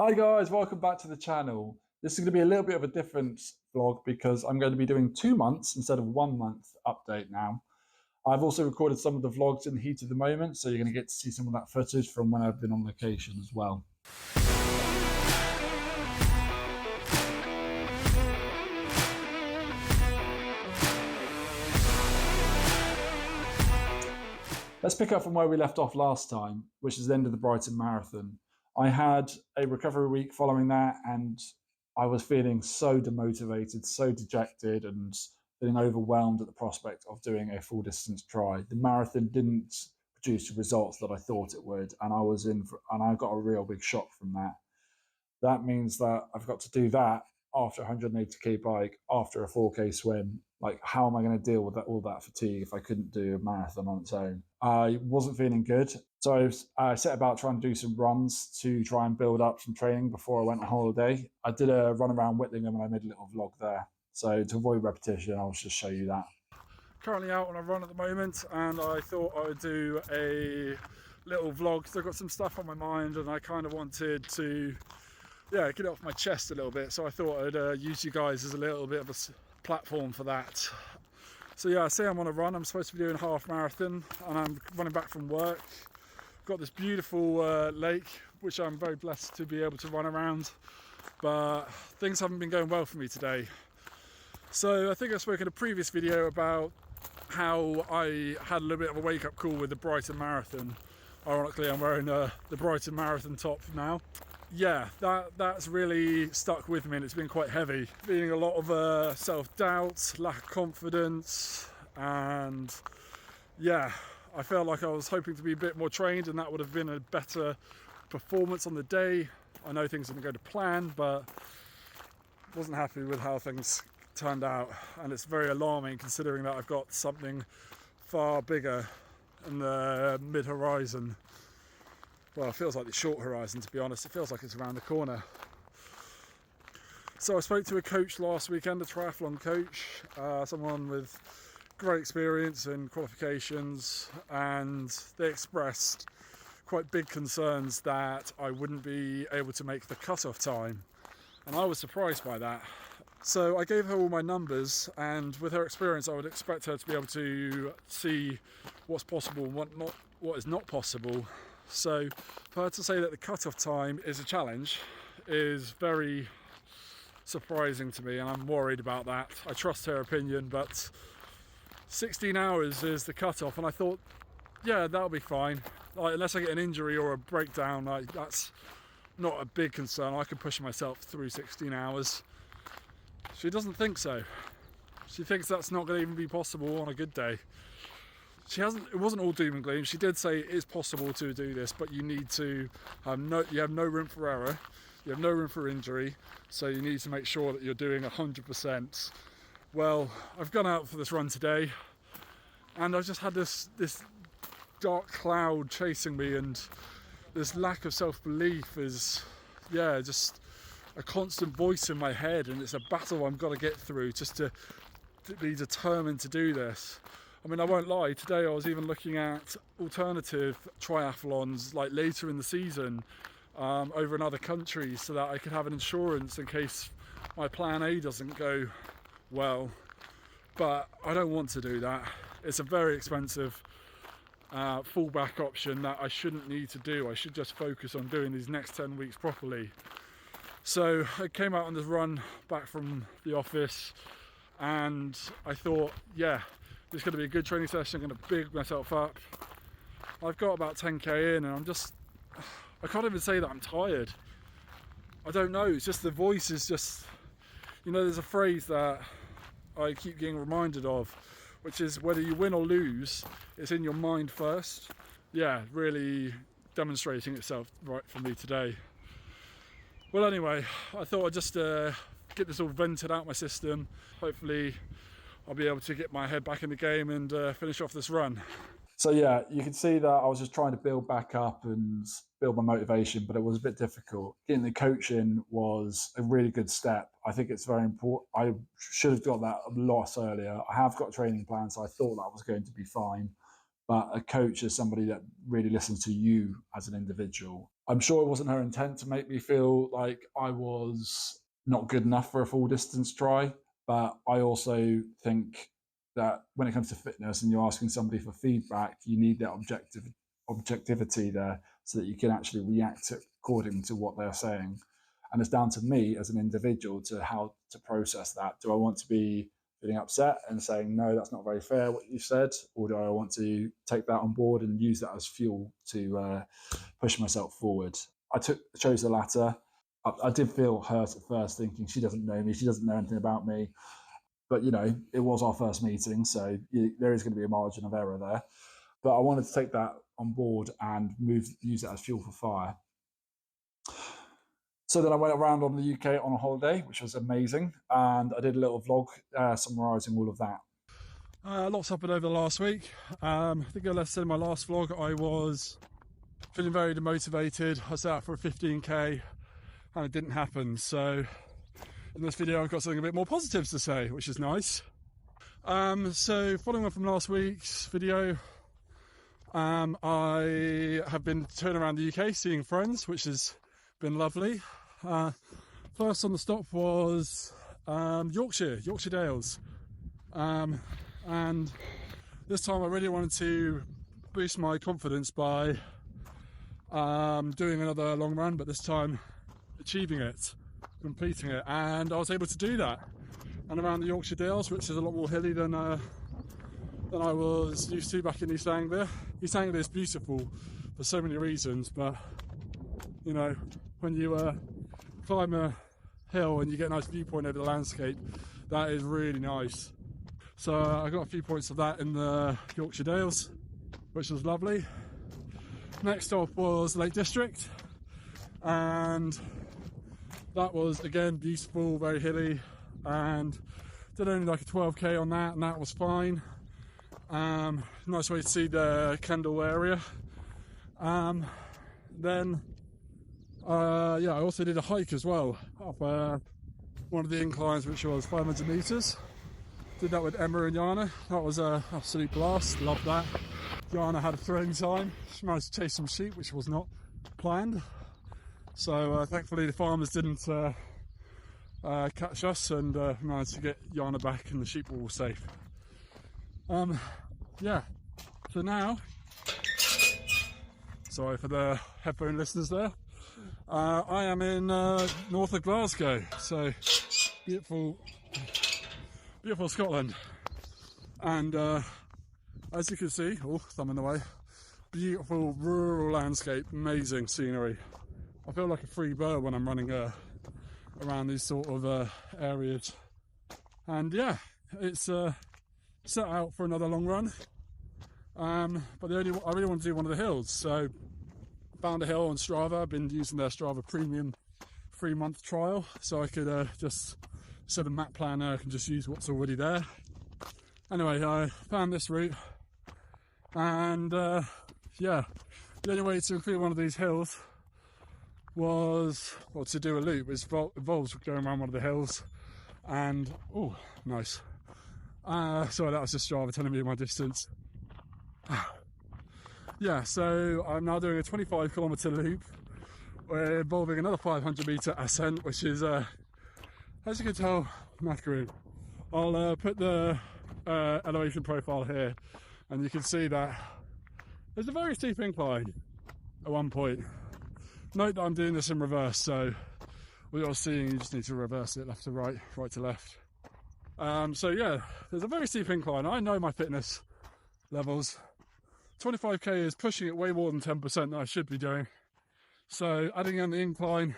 Hi guys, welcome back to the channel. This is going to be a little bit of a different vlog because I'm going to be doing 2 months instead of 1 month update now. I've also recorded some of the vlogs in the heat of the moment, so you're going to get to see some of that footage from when I've been on location as well. Let's pick up from where we left off last time, which is the end of the Brighton Marathon. I had a recovery week following that, and I was feeling so demotivated, so dejected, and feeling overwhelmed at the prospect of doing a full distance try. The marathon didn't produce the results that I thought it would, and I got a real big shock from that. That means that I've got to do that after a 180k bike, after a 4k swim. Like, how am I going to deal with all that fatigue if I couldn't do a marathon on its own? I wasn't feeling good. So I set about trying to do some runs to try and build up some training before I went on holiday. I did a run around Whitlingham and I made a little vlog there. So to avoid repetition, I'll just show you that. Currently out on a run at the moment, and I thought I would do a little vlog because I've got some stuff on my mind and I kind of wanted to get it off my chest a little bit. So I thought I'd use you guys as a little bit of a platform for that. So yeah, I say I'm on a run. I'm supposed to be doing a half marathon and I'm running back from work. Got this beautiful lake, which I'm very blessed to be able to run around, but things haven't been going well for me today. So I think I spoke in a previous video about how I had a little bit of a wake-up call with the Brighton Marathon. Ironically, I'm wearing the Brighton Marathon top now. Yeah, that's really stuck with me and it's been quite heavy. Feeling a lot of self-doubt, lack of confidence, and yeah, I felt like I was hoping to be a bit more trained and that would have been a better performance on the day. I know things didn't go to plan, but wasn't happy with how things turned out, and it's very alarming considering that I've got something far bigger in the mid-horizon. Well, it feels like the short horizon, to be honest. It feels like it's around the corner. So I spoke to a coach last weekend, a triathlon coach, someone with great experience and qualifications, and they expressed quite big concerns that I wouldn't be able to make the cut-off time. And I was surprised by that. So I gave her all my numbers, and with her experience I would expect her to be able to see what's possible and what is not possible. So for her to say that the cut-off time is a challenge is very surprising to me, and I'm worried about that. I trust her opinion, but 16 hours is the cut-off, and I thought, yeah, that'll be fine. Like, unless I get an injury or a breakdown, that's not a big concern. I can push myself through 16 hours. She doesn't think so. She thinks that's not going to even be possible on a good day. It wasn't all doom and gloom. She did say it is possible to do this, but you need to you have no room for error. You have no room for injury, so you need to make sure that you're doing 100%. Well, I've gone out for this run today, and I've just had this dark cloud chasing me, and this lack of self-belief is, just a constant voice in my head, and it's a battle I've got to get through just to be determined to do this. I mean, I won't lie, today I was even looking at alternative triathlons like later in the season over in other countries so that I could have an insurance in case my plan A doesn't go well. But I don't want to do that. It's a very expensive fallback option that I shouldn't need to do. I should just focus on doing these next 10 weeks properly. So I came out on this run back from the office, and I thought, yeah, this is going to be a good training session. I'm going to big myself up. I've got about 10k in, and I can't even say that I'm tired. I don't know, it's just the voice is just, there's a phrase that I keep getting reminded of, which is whether you win or lose, it's in your mind first. Yeah, really demonstrating itself right for me today. Well, anyway, I thought I'd just get this all vented out my system. Hopefully I'll be able to get my head back in the game and finish off this run. So yeah, you can see that I was just trying to build back up and build my motivation, but it was a bit difficult. Getting the coaching was a really good step. I think it's very important. I should have got that a lot earlier. I have got a training plan, so I thought that was going to be fine. but a coach is somebody that really listens to you as an individual. I'm sure it wasn't her intent to make me feel like I was not good enough for a full distance try, but I also think that when it comes to fitness and you're asking somebody for feedback, you need that objectivity there so that you can actually react according to what they're saying. And it's down to me as an individual to how to process that. Do I want to be feeling upset and saying, no, that's not very fair what you said? Or do I want to take that on board and use that as fuel to push myself forward? Chose the latter. I did feel hurt at first, thinking she doesn't know me, she doesn't know anything about me. But, it was our first meeting, so there is going to be a margin of error there. But I wanted to take that on board and use it as fuel for fire. So then I went around on the UK on a holiday, which was amazing. And I did a little vlog summarising all of that. Lots happened over the last week. I think I said in my last vlog, I was feeling very demotivated. I set out for a 15k and it didn't happen. So in this video, I've got something a bit more positive to say, which is nice. So following on from last week's video, I have been touring around the UK, seeing friends, which has been lovely. First on the stop was Yorkshire Dales. And this time I really wanted to boost my confidence by doing another long run, but this time achieving it, completing it, and I was able to do that. And around the Yorkshire Dales, which is a lot more hilly than I was used to back in East Anglia. East Anglia is beautiful for so many reasons, but when you climb a hill and you get a nice viewpoint over the landscape, that is really nice. So I got a few points of that in the Yorkshire Dales, which was lovely. Next stop was Lake District, and that was again beautiful, very hilly, and did only like a 12k on that, and that was fine. Nice way to see the Kendal area. Then I also did a hike as well up one of the inclines, which was 500 meters. Did that with Emma and Jana. That was an absolute blast. Loved that. Jana had a thrilling time. She managed to chase some sheep, which was not planned. So thankfully the farmers didn't catch us, and managed to get Jana back, and the sheep were all safe. So now, sorry for the headphone listeners there. I am in north of Glasgow, so beautiful Scotland, and as you can see, thumb in the way, beautiful rural landscape, amazing scenery. I feel like a free bird when I'm running around these sort of areas, and it's set out for another long run, but I really want to do one of the hills, so found a hill on Strava. I've been using their Strava premium 3-month trial, so I could just set a map planner. I can just use what's already there. Anyway, I found this route, and the only way to complete one of these hills was to do a loop, which involves going around one of the hills. And nice. Sorry, that was just Strava telling me my distance. So I'm now doing a 25 kilometer loop involving another 500 meter ascent, which is as you can tell, knackering. I'll put the elevation profile here, and you can see that there's a very steep incline at one point. Note that I'm doing this in reverse, so what you're seeing, you just need to reverse it left to right, right to left. There's a very steep incline. I know my fitness levels. 25k is pushing it way more than 10% that I should be doing. So adding on the incline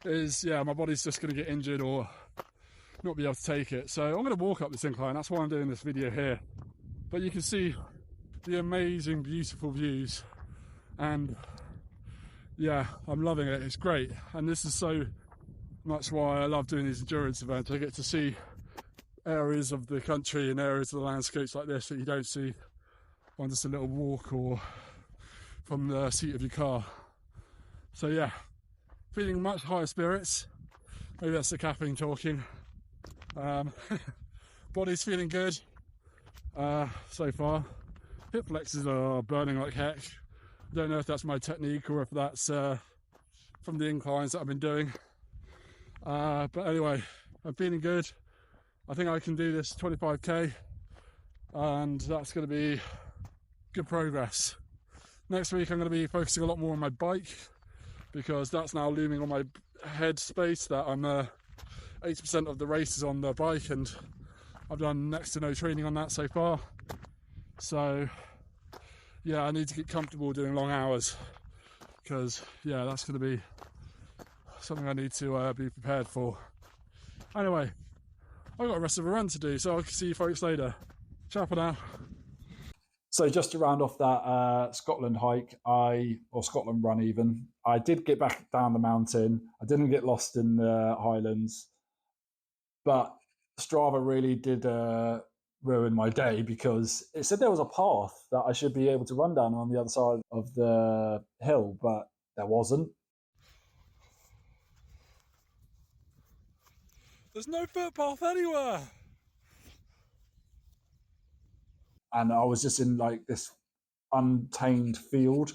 is, my body's just going to get injured or not be able to take it. So I'm going to walk up this incline. That's why I'm doing this video here. But you can see the amazing, beautiful views, and I'm loving it. It's great, and this is so much why I love doing these endurance events. I get to see areas of the country and areas of the landscapes like this that you don't see on just a little walk or from the seat of your car. So feeling much higher spirits. Maybe that's the caffeine talking. Body's feeling good so far. hip flexors are burning like heck. I don't know if that's my technique or if that's from the inclines that I've been doing. But anyway, I'm feeling good. I think I can do this 25k, and that's going to be good progress. Next week I'm going to be focusing a lot more on my bike, because that's now looming on my head space, that I'm 80% of the race is on the bike, and I've done next to no training on that so far. So yeah, I need to get comfortable doing long hours, because yeah, that's going to be something I need to be prepared for. Anyway, I've got the rest of a run to do, so I'll see you folks later. Ciao for now. So just to round off that Scotland hike, or Scotland run even, I did get back down the mountain. I didn't get lost in the Highlands, but Strava really did ruin my day, because it said there was a path that I should be able to run down on the other side of the hill, but there wasn't. There's no footpath anywhere. And I was just in like this untamed field,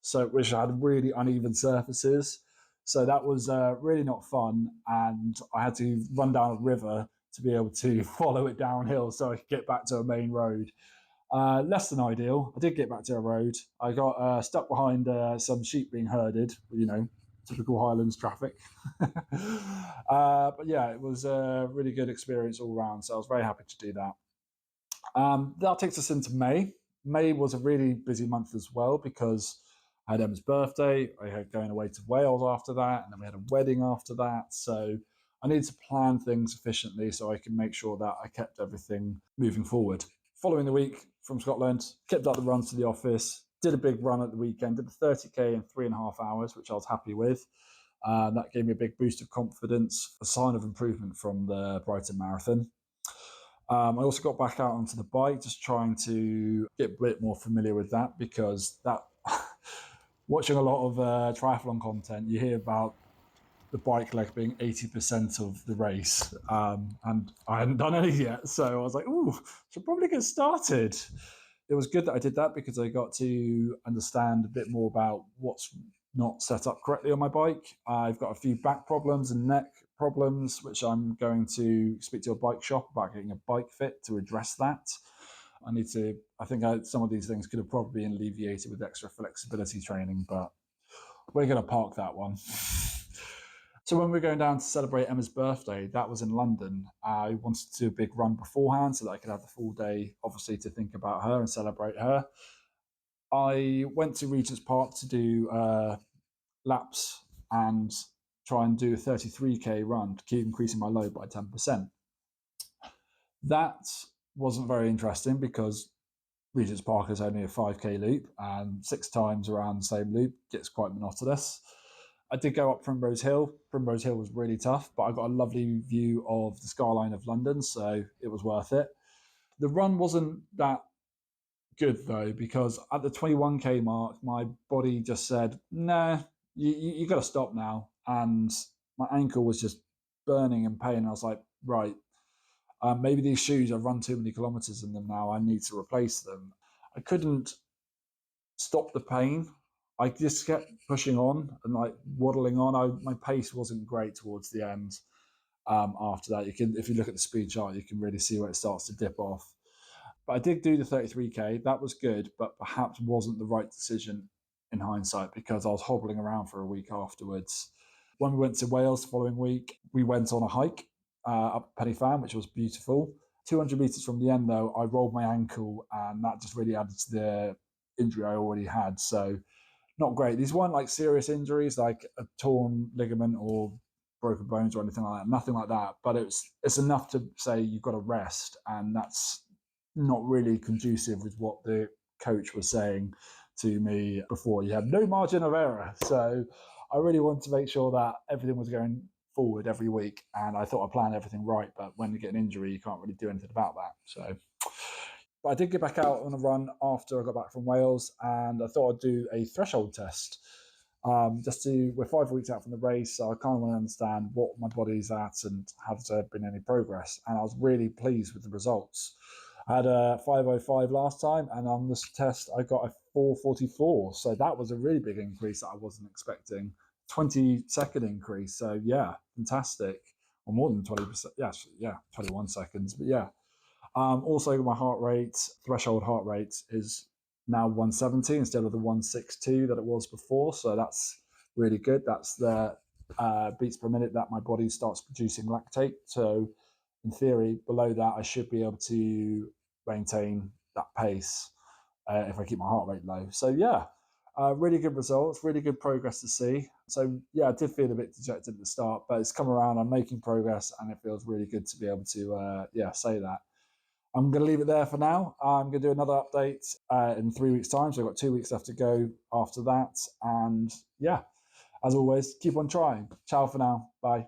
so which had really uneven surfaces. So that was really not fun, and I had to run down a river to be able to follow it downhill so I could get back to a main road. Less than ideal. I did get back to a road. I got stuck behind some sheep being herded, typical Highlands traffic. But yeah, it was a really good experience all around, so I was very happy to do that. That takes us into May. May was a really busy month as well, because I had Emma's birthday, I had going away to Wales after that, and then we had a wedding after that. So I needed to plan things efficiently so I can make sure that I kept everything moving forward. Following the week from Scotland, kept up the runs to the office, did a big run at the weekend, did the 30k in 3.5 hours, which I was happy with. That gave me a big boost of confidence, a sign of improvement from the Brighton Marathon. I also got back out onto the bike, just trying to get a bit more familiar with that, because that watching a lot of triathlon content, you hear about the bike leg being 80% of the race, and I hadn't done any yet, so I was like, "Ooh, should probably get started." It was good that I did that, because I got to understand a bit more about what's not set up correctly on my bike. I've got a few back problems and neck problems, which I'm going to speak to a bike shop about getting a bike fit to address that. I think some of these things could have probably been alleviated with extra flexibility training, but we're going to park that one. So when we were going down to celebrate Emma's birthday, that was in London. I wanted to do a big run beforehand so that I could have the full day, obviously, to think about her and celebrate her. I went to Regent's Park to do laps and try and do a 33k run to keep increasing my load by 10%. That wasn't very interesting, because Regent's Park is only a 5k loop, and 6 times around the same loop gets quite monotonous. I did go up Primrose Hill. Primrose Hill was really tough, but I got a lovely view of the skyline of London, so it was worth it. The run wasn't that good though, because at the 21k mark, my body just said, "Nah, you got to stop now," and my ankle was just burning in pain. I was like, "Right, maybe these shoes, I've run too many kilometers in them now. I need to replace them." I couldn't stop the pain. I just kept pushing on and like waddling on. My pace wasn't great towards the end. After that, if you look at the speed chart, you can really see where it starts to dip off. But I did do the 33k. That was good, but perhaps wasn't the right decision in hindsight, because I was hobbling around for a week afterwards. When we went to Wales the following week, we went on a hike up Penny Fan, which was beautiful. 200 meters from the end, though, I rolled my ankle, and that just really added to the injury I already had. So not great. These weren't like serious injuries, like a torn ligament or broken bones or anything like that. Nothing like that. But it's enough to say you've got to rest, and that's not really conducive with what the coach was saying to me before. You have no margin of error. So I really wanted to make sure that everything was going forward every week, and I thought I planned everything right. But when you get an injury, you can't really do anything about that. So. But I did get back out on a run after I got back from Wales, and I thought I'd do a threshold test. We're 5 weeks out from the race, so I kind of want to understand what my body's at and has there been any progress. And I was really pleased with the results. I had a 5:05 last time, and on this test I got a 4:44. So that was a really big increase that I wasn't expecting. 20-second increase. So yeah, fantastic. Or more than 20%. Yes, yeah, 21 seconds. But yeah. Also, my heart rate, threshold heart rate, is now 170 instead of the 162 that it was before. So that's really good. That's the beats per minute that my body starts producing lactate. So in theory, below that, I should be able to maintain that pace if I keep my heart rate low. So yeah, really good results, really good progress to see. So yeah, I did feel a bit dejected at the start, but it's come around. I'm making progress, and it feels really good to be able to say that. I'm going to leave it there for now. I'm going to do another update in 3 weeks' time. So I've got 2 weeks left to go after that. And yeah, as always, keep on trying. Ciao for now. Bye.